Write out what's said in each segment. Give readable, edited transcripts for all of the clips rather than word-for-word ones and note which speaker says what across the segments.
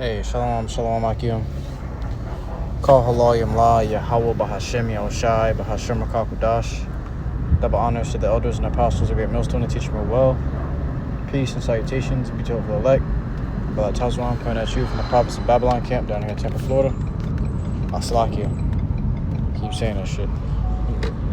Speaker 1: Hey, shalom, shalom, akim. Call halayim la, YAHAWAH, BAHASHAM, YAHWASHI, BAHASHAM, Rakakadash. Double honors to the elders and apostles of Great Millstone and teach me well. Peace and salutations be to the elect. But Tazwan coming at you from the province of Babylon camp down here in Tampa, Florida. Aslakia. Keep saying that shit.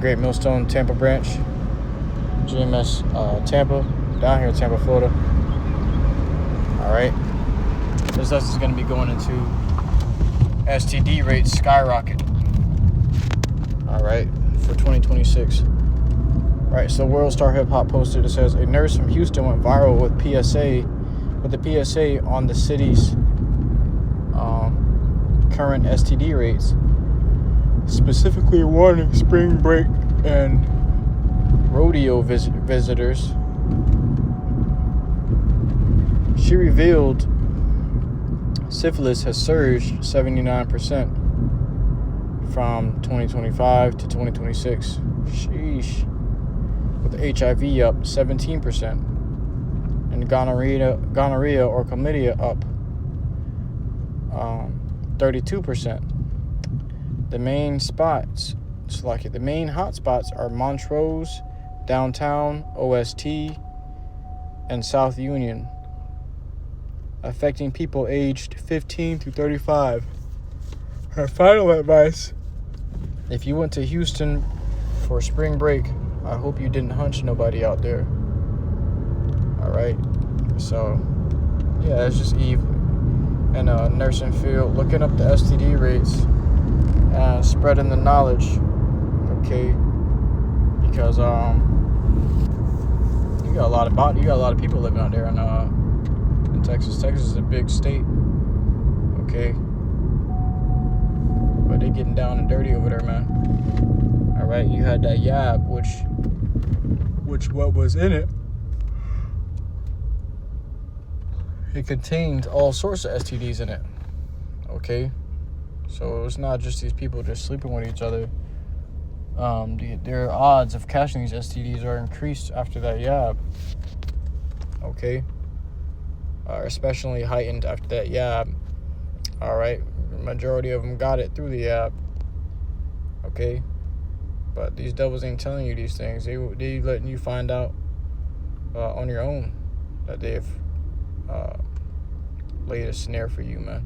Speaker 1: Great Millstone Tampa branch. GMS Tampa down here in Tampa, Florida. Alright. This lesson is going to be going into STD rates skyrocket. Alright, for 2026. Right, so World Star Hip Hop posted, it says, a nurse from Houston went viral with the PSA on the city's current STD rates, specifically warning spring break and rodeo visitors. She revealed syphilis has surged 79% from 2025 to 2026. Sheesh. With HIV up 17% and gonorrhea or chlamydia up 32%. The main hotspots are Montrose, downtown, OST, and South Union, affecting people aged 15 to 35. Her final advice: if you went to Houston for spring break, I hope you didn't hunch nobody out there. Alright, so yeah, it's just Eve in a nursing field looking up the STD rates and spreading the knowledge, okay? Because you got a lot of people living out there in Texas. Texas is a big state, okay? But they getting down and dirty over there, man. Alright, you had that yab, which what was in it? It contained all sorts of STDs in it, okay? So it's not just these people just sleeping with each other. Their odds of catching these STDs are increased after that yab, okay? Especially heightened after that yab. Alright, the majority of them got it through the yab, okay? But these devils ain't telling you these things. They letting you find out on your own that they've laid a snare for you, man.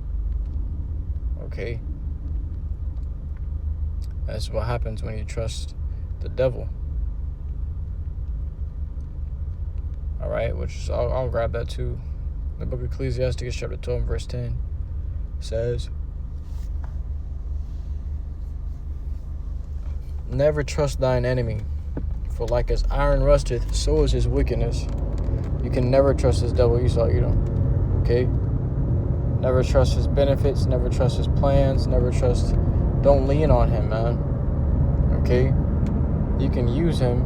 Speaker 1: Okay? That's what happens when you trust the devil. Alright, which I'll grab that too. The book of Ecclesiastes, chapter 12, verse 10 says, never trust thine enemy, for like as iron rusteth, so is his wickedness. You can never trust this devil Esau, okay? Never trust his benefits, never trust his plans, don't lean on him, man, okay? You can use him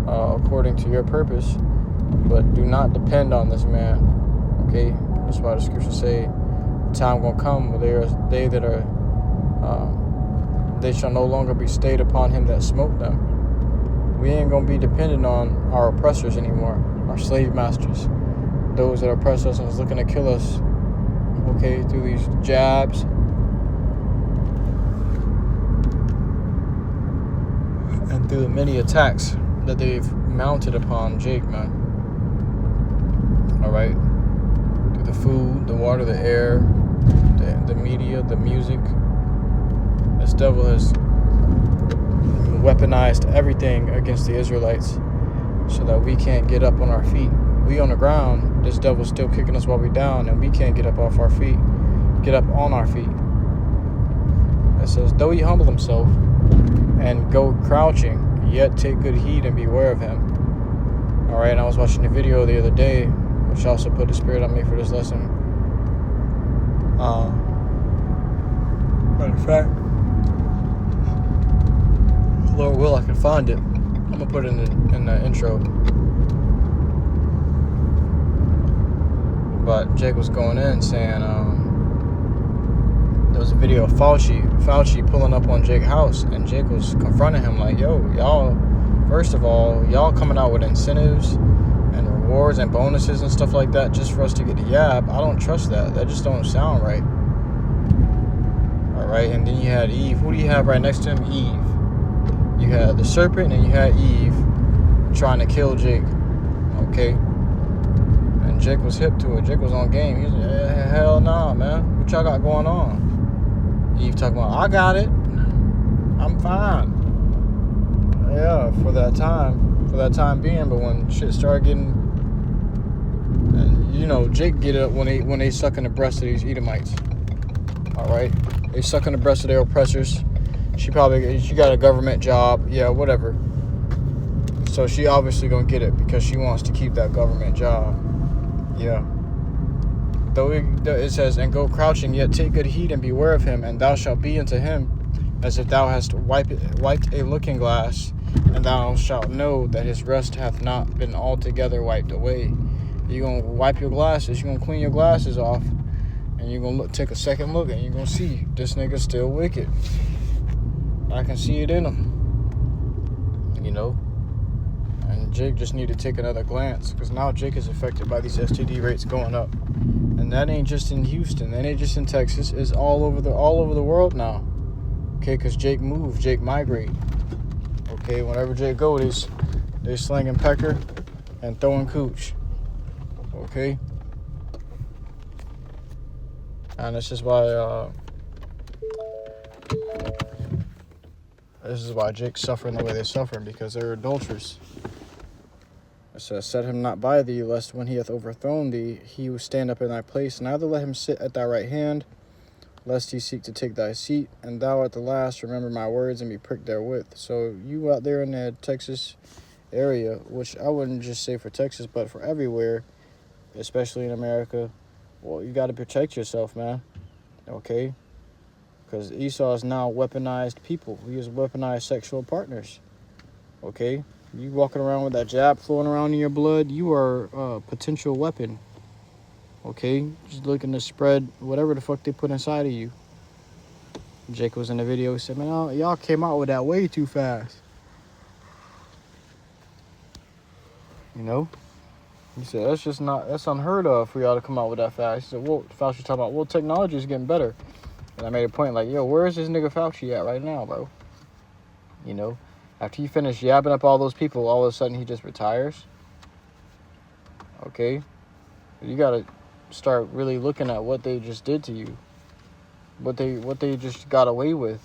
Speaker 1: according to your purpose, but do not depend on this man, okay? That's why the scriptures say, the time gonna come where there are they that are they shall no longer be stayed upon him that smote them. We ain't gonna be dependent on our oppressors anymore, our slave masters, those that oppress us and is looking to kill us, okay, through these jabs and through the many attacks that they've mounted upon Jake, man. Alright, through the food, the water, the air, the media, the music. This devil has weaponized everything against the Israelites so that we can't get up on our feet. We on the ground, this devil's still kicking us while we down, and we can't get up off our feet, get up on our feet. It says, though he humble himself and go crouching, yet take good heed and beware of him. Alright, I was watching a video the other day, which also put the spirit on me for this lesson. Matter of fact, Lord will, I can find it. I'm gonna put it in the intro. But Jake was going in saying there was a video of Fauci pulling up on Jake's house, and Jake was confronting him like, yo, y'all, first of all, y'all coming out with incentives and rewards and bonuses and stuff like that just for us to get the yab. I don't trust that. That just don't sound right. All right, and then you had Eve. Who do you have right next to him? Eve. You had the serpent and you had Eve trying to kill Jake. Okay. And Jake was hip to it. Jake was on game. He was like, hell nah, man. What y'all got going on? Eve talking about, I got it. I'm fine. Yeah, for that time being. But when shit started getting, and you know, Jake get it up when they suck in the breast of these Edomites. All right, they suck in the breast of their oppressors. She got a government job. Yeah, whatever. So she obviously gonna get it because she wants to keep that government job. Yeah. Though it says, and go crouching, yet take good heed and beware of him, and thou shalt be unto him as if thou hast wiped a looking glass, and thou shalt know that his rest hath not been altogether wiped away. You're going to wipe your glasses, you're going to clean your glasses off, and you're going to take a second look, and you're going to see this nigga's still wicked. I can see it in him. You know? And Jake just need to take another glance, because now Jake is affected by these STD rates going up. And that ain't just in Houston, that ain't just in Texas, it's all over the world now. Okay, because Jake moved, Jake migrate. Okay, whenever Jake go, they slinging pecker and throwing cooch. Okay? And this is why Jake's suffering the way they're suffering, because they're adulterers. It says, set him not by thee, lest when he hath overthrown thee, he will stand up in thy place. Neither let him sit at thy right hand, lest he seek to take thy seat. And thou at the last remember my words and be pricked therewith. So you out there in the Texas area, which I wouldn't just say for Texas, but for everywhere, especially in America, well, you got to protect yourself, man. Okay? Because Esau is now weaponized people. He is weaponized sexual partners. Okay? You walking around with that jab flowing around in your blood, you are a potential weapon. Okay? Just looking to spread whatever the fuck they put inside of you. Jake was in the video. He said, man, y'all came out with that way too fast. You know? He said, that's unheard of for y'all to come out with that fast. He said, well, Fauci talking about, well, technology is getting better. And I made a point like, yo, where is this nigga Fauci at right now, bro? You know? After he finished yabbing up all those people, all of a sudden he just retires. Okay? You gotta start really looking at what they just did to you. What they just got away with.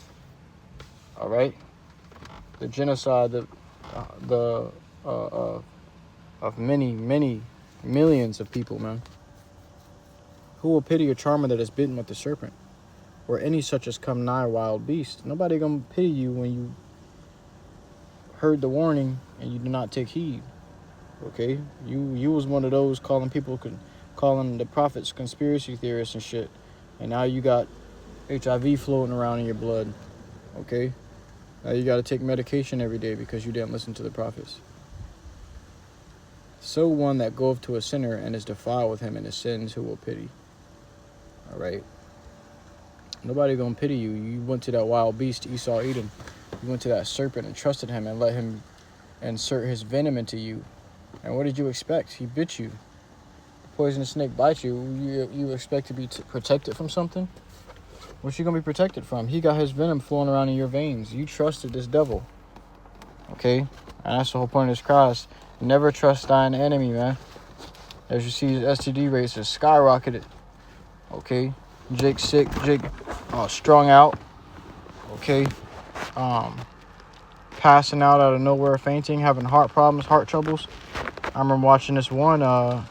Speaker 1: Alright? The genocide of many, many millions of people, man. Who will pity a charmer that is bitten with the serpent? Or any such as come nigh wild beast? Nobody gonna pity you when you heard the warning and you do not take heed. Okay, you was one of those calling the prophets conspiracy theorists and shit, and now you got HIV floating around in your blood. Okay, now you got to take medication every day because you didn't listen to the prophets. So one that goeth to a sinner and is defiled with him in his sins, who will pity? All right, nobody gonna pity you. You went to that wild beast, Esau, Edom. You went to that serpent and trusted him and let him insert his venom into you. And what did you expect? He bit you. The poisonous snake bites you. You expect to be protected from something? What you going to be protected from? He got his venom flowing around in your veins. You trusted this devil. Okay? And that's the whole point of this cross. Never trust thine enemy, man. As you see, his STD rates are skyrocketed. Okay? Jake's sick. Jake strung out. Okay? Passing out of nowhere, fainting, having heart problems, heart troubles. I remember watching this one, I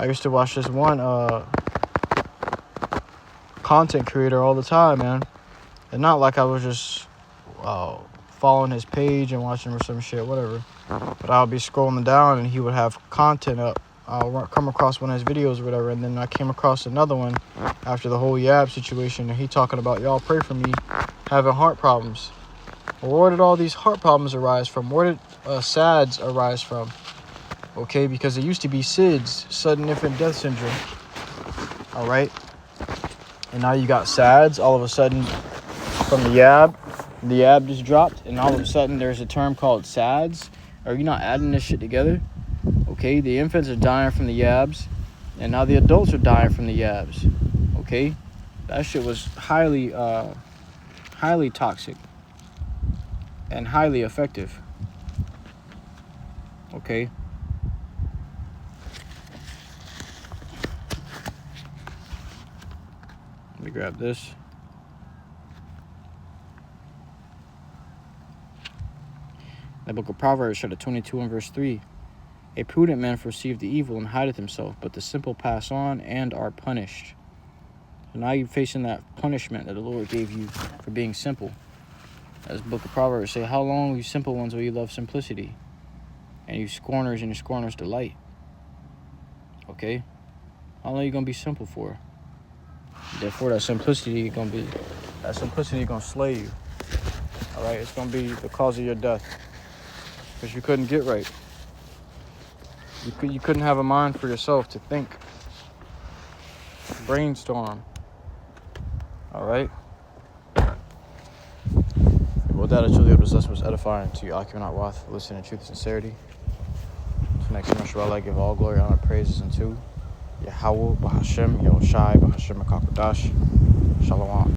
Speaker 1: used to watch this one, content creator all the time, man. And not like I was just, following his page and watching or some shit, whatever. But I'll be scrolling down and he would have content up. I'll come across one of his videos or whatever, and then I came across another one after the whole Yab situation, and he talking about, y'all pray for me having heart problems. Well, where did all these heart problems arise from? Where did SADS arise from? Okay, because it used to be SIDS, sudden infant death syndrome. All right, and now you got SADS. All of a sudden, from the Yab just dropped, and all of a sudden there's a term called SADS, Are you not adding this shit together? Okay, the infants are dying from the yabs, and now the adults are dying from the yabs. Okay, that shit was highly toxic and highly effective. Okay. Let me grab this. The book of Proverbs, chapter 22 and verse 3. A prudent man foreseeth the evil and hideth himself, but the simple pass on and are punished. So now you're facing that punishment that the Lord gave you for being simple. As the book of Proverbs say, how long, you simple ones, will you love simplicity? And you scorners and your scorners delight. Okay? How long are you going to be simple for? Therefore, that simplicity is going to slay you. All right? It's going to be the cause of your death. Because you couldn't get right. You couldn't have a mind for yourself to think. Brainstorm. All right? Well, that I truly hope this lesson was edifying to you. YAHAWAH, listen in truth and sincerity. Until next time, I give all glory, honor, praises unto YAHAWAH, BAHASHAM, YAHAWASHI, BAHASHAM, Shalom.